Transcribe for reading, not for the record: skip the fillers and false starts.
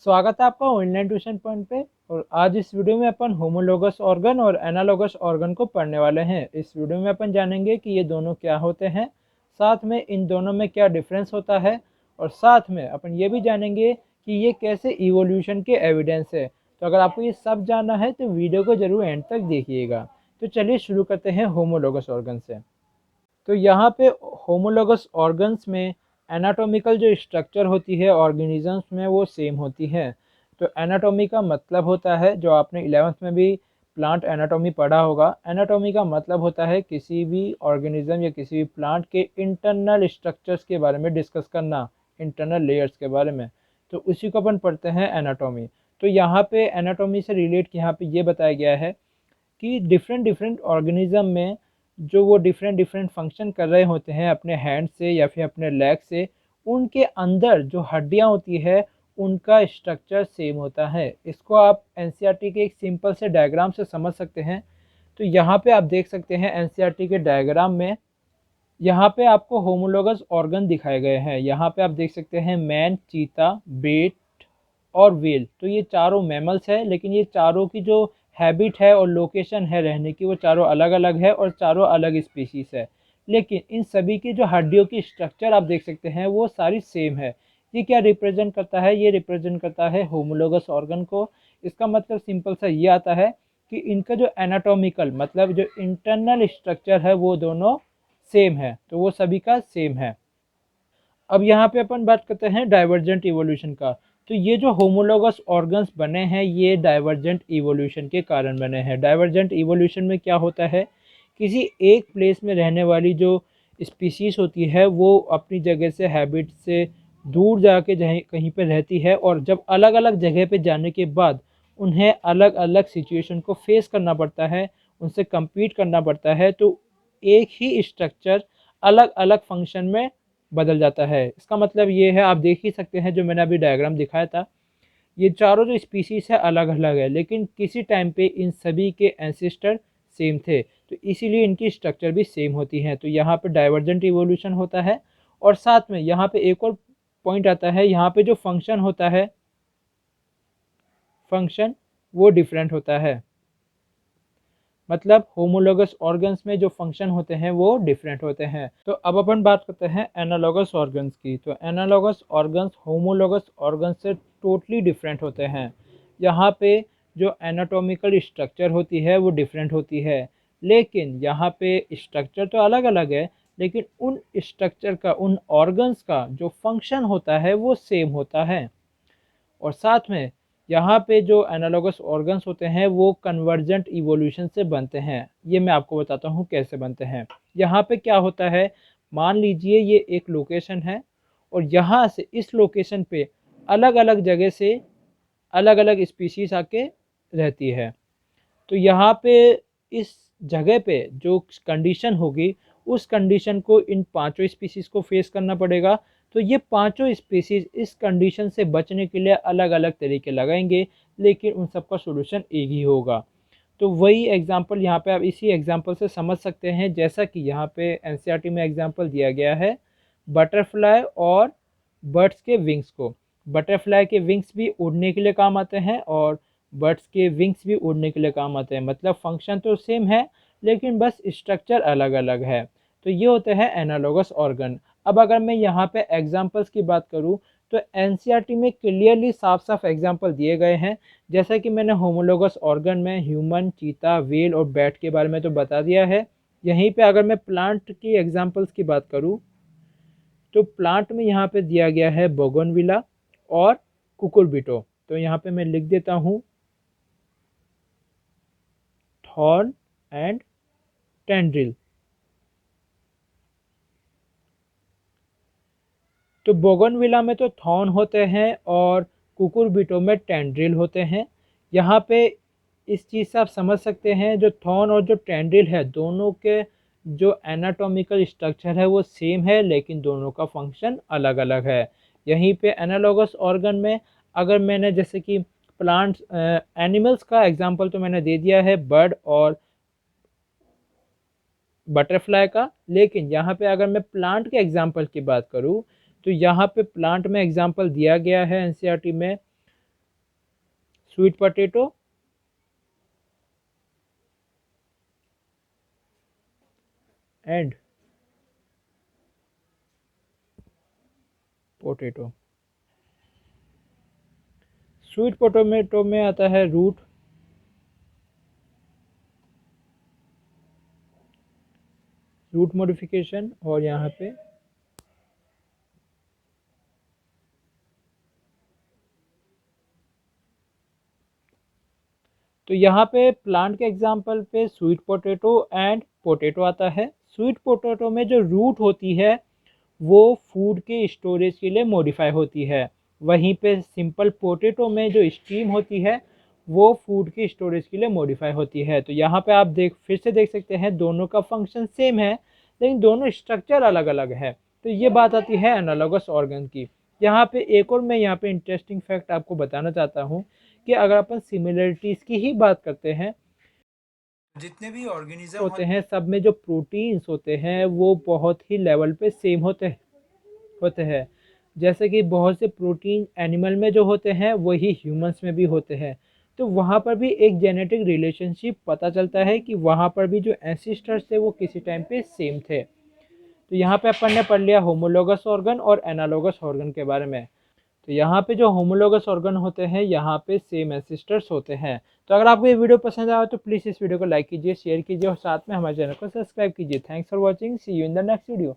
स्वागत है आपका ऑनलाइन ट्यूशन पॉइंट पे। और आज इस वीडियो में अपन होमोलोगस ऑर्गन और एनालोगस ऑर्गन को पढ़ने वाले हैं। इस वीडियो में अपन जानेंगे कि ये दोनों क्या होते हैं, साथ में इन दोनों में क्या डिफरेंस होता है, और साथ में अपन ये भी जानेंगे कि ये कैसे इवोल्यूशन के एविडेंस है। तो अगर आपको ये सब जानना है तो वीडियो को जरूर एंड तक देखिएगा। तो चलिए शुरू करते हैं होमोलोगस ऑर्गन से। तो यहाँ पे होमोलोगस ऑर्गन्स में एनाटॉमिकल जो स्ट्रक्चर होती है ऑर्गेनिजम्स में वो सेम होती है। तो एनाटॉमी का मतलब होता है, जो आपने 11th में भी प्लांट एनाटॉमी पढ़ा होगा, एनाटॉमी का मतलब होता है किसी भी ऑर्गेनिज्म या किसी भी प्लांट के इंटरनल स्ट्रक्चर्स के बारे में डिस्कस करना, इंटरनल लेयर्स के बारे में। तो उसी को अपन पढ़ते हैं एनाटॉमी। तो यहाँ पे एनाटॉमी से रिलेट यहाँ पे ये बताया गया है कि डिफरेंट डिफरेंट ऑर्गेनिज्म में जो वो डिफरेंट डिफरेंट फंक्शन कर रहे होते हैं अपने हैंड से या फिर अपने लेग से, उनके अंदर जो हड्डियां होती है उनका स्ट्रक्चर सेम होता है। इसको आप एनसीईआरटी के एक सिंपल से डायग्राम से समझ सकते हैं। तो यहाँ पे आप देख सकते हैं एनसीईआरटी के डायग्राम में, यहाँ पे आपको होमोलोगस ऑर्गन दिखाए गए हैं। यहाँ पे आप देख सकते हैं मैन, चीता, बेट और व्हेल। तो ये चारों मैमल्स है, लेकिन ये चारों की जो हैबिट है और लोकेशन है रहने की वो चारों अलग अलग है और चारों अलग स्पीशीज है। लेकिन इन सभी की जो हड्डियों की स्ट्रक्चर आप देख सकते हैं वो सारी सेम है। ये क्या रिप्रेजेंट करता है? ये रिप्रेजेंट करता है होमोलोगस ऑर्गन को। इसका मतलब सिंपल सा ये आता है कि इनका जो एनाटॉमिकल मतलब जो इंटरनल स्ट्रक्चर है वो दोनों सेम है, तो वो सभी का सेम है। अब यहाँ पे अपन बात करते हैं डाइवर्जेंट इवोल्यूशन का। तो ये जो होमोलोगस ऑर्गन्स बने हैं ये डाइवर्जेंट इवोल्यूशन के कारण बने हैं। डाइवर्जेंट इवोल्यूशन में क्या होता है, किसी एक प्लेस में रहने वाली जो स्पीसीज होती है वो अपनी जगह से, हैबिट से दूर जाके जहीं कहीं पे रहती है, और जब अलग अलग जगह पे जाने के बाद उन्हें अलग अलग सिचुएशन को फेस करना पड़ता है, उनसे compete करना पड़ता है, तो एक ही स्ट्रक्चर अलग अलग फंक्शन में बदल जाता है। इसका मतलब ये है, आप देख ही सकते हैं जो मैंने अभी डायग्राम दिखाया था, ये चारों जो स्पीसीज है अलग अलग है, लेकिन किसी टाइम पे इन सभी के एंसेस्टर सेम थे, तो इसीलिए इनकी स्ट्रक्चर भी सेम होती है। तो यहाँ पे डाइवर्जेंट इवोल्यूशन होता है। और साथ में यहाँ पे एक और पॉइंट आता है, यहाँ पे जो फंक्शन होता है, फंक्शन वो डिफरेंट होता है। मतलब होमोलोगस ऑर्गन्स में जो फंक्शन होते हैं वो डिफरेंट होते हैं। तो अब अपन बात करते हैं एनालॉगस ऑर्गन्स की। तो एनालॉगस ऑर्गन्स होमोलोगस ऑर्गन्स से टोटली डिफरेंट होते हैं। यहाँ पे जो एनाटॉमिकल स्ट्रक्चर होती है वो डिफरेंट होती है, लेकिन यहाँ पे स्ट्रक्चर तो अलग अलग है, लेकिन उन स्ट्रक्चर का, उन ऑर्गन्स का जो फंक्शन होता है वो सेम होता है। और साथ में यहाँ पे जो एनालॉगस ऑर्गन्स होते हैं वो कन्वर्जेंट इवोल्यूशन से बनते हैं। ये मैं आपको बताता हूँ कैसे बनते हैं। यहाँ पे क्या होता है, मान लीजिए ये एक लोकेशन है और यहाँ से इस लोकेशन पे अलग अलग जगह से अलग अलग स्पीशीज आके रहती है। तो यहाँ पे इस जगह पे जो कंडीशन होगी उस कंडीशन को इन पांचों स्पीसीज को फेस करना पड़ेगा। तो ये पांचों स्पीसीज इस कंडीशन से बचने के लिए अलग अलग तरीके लगाएंगे, लेकिन उन सबका सोल्यूशन एक ही होगा। तो वही एग्जांपल यहाँ पे आप इसी एग्जांपल से समझ सकते हैं, जैसा कि यहाँ पे एनसीईआरटी में एग्जांपल दिया गया है बटरफ्लाई और बर्ड्स के विंग्स को। बटरफ्लाई के विंग्स भी उड़ने के लिए काम आते हैं और बर्ड्स के विंग्स भी उड़ने के लिए काम आते हैं। मतलब फंक्शन तो सेम है, लेकिन बस स्ट्रक्चर अलग अलग है। तो ये होते हैं एनालॉगस ऑर्गन। अब अगर मैं यहाँ पे एग्जांपल्स की बात करूँ तो एनसीईआरटी में क्लियरली साफ साफ एग्जांपल दिए गए हैं। जैसा कि मैंने होमोलोगस ऑर्गन में ह्यूमन, चीता, व्हेल और बैट के बारे में तो बता दिया है। यहीं पे अगर मैं प्लांट की एग्जांपल्स की बात करूँ तो प्लांट में यहाँ पे दिया गया है बोगनविला और कुकुरबिटो। तो यहाँ पे मैं लिख देता हूँ थॉर्न एंड टेंड्रिल। तो बोगनविला में तो थॉर्न होते हैं और कुकुरबिटो में टेंड्रिल होते हैं। यहाँ पे इस चीज़ से आप समझ सकते हैं जो थॉर्न और जो टेंड्रिल है दोनों के जो एनाटॉमिकल स्ट्रक्चर है वो सेम है, लेकिन दोनों का फंक्शन अलग अलग है। यहीं पे एनालॉगस ऑर्गन में अगर मैंने जैसे कि प्लांट्स, एनिमल्स का एग्जांपल तो मैंने दे दिया है बर्ड और बटरफ्लाई का, लेकिन यहाँ पे अगर मैं प्लांट के एग्जांपल की बात करूँ तो यहाँ पे प्लांट में एग्जांपल दिया गया है एनसीईआरटी में sweet potato and potato. Sweet potato में आता है रूट, रूट मॉडिफिकेशन, और यहाँ पे तो यहाँ पे प्लांट के एग्जाम्पल पे स्वीट पोटैटो एंड पोटैटो आता है। स्वीट पोटैटो में जो रूट होती है वो फूड के स्टोरेज के लिए मॉडिफाई होती है, वहीं पे सिंपल पोटैटो में जो स्टीम होती है वो फूड की स्टोरेज के लिए मॉडिफाई होती है। तो यहाँ पे आप फिर से देख सकते हैं दोनों का फंक्शन सेम है लेकिन दोनों स्ट्रक्चर अलग अलग है। तो ये बात आती है एनालॉगस ऑर्गन की। यहाँ पे एक और मैं यहाँ पे इंटरेस्टिंग फैक्ट आपको बताना चाहता हूँ कि अगर अपन सिमिलरिटीज़ की ही बात करते हैं, जितने भी ऑर्गेनिज्म होते हैं सब में जो प्रोटीन्स होते हैं वो बहुत ही लेवल पे सेम होते हैं। जैसे कि बहुत से प्रोटीन एनिमल में जो होते हैं वही ह्यूमंस में भी होते हैं। तो वहाँ पर भी एक जेनेटिक रिलेशनशिप पता चलता है कि वहाँ पर भी जो एंसेस्टर्स थे वो किसी टाइम पे सेम थे। तो यहाँ पे अपन ने पढ़ लिया होमोलोगस ऑर्गन और एनालोगस ऑर्गन के बारे में। तो यहाँ पे जो होमोलोगस ऑर्गन होते हैं यहाँ पे सेम एंसेस्टर्स होते हैं। तो अगर आपको ये वीडियो पसंद आया तो प्लीज़ इस वीडियो को लाइक कीजिए, शेयर कीजिए और साथ में हमारे चैनल को सब्सक्राइब कीजिए। Thanks for watching, see you in the next video.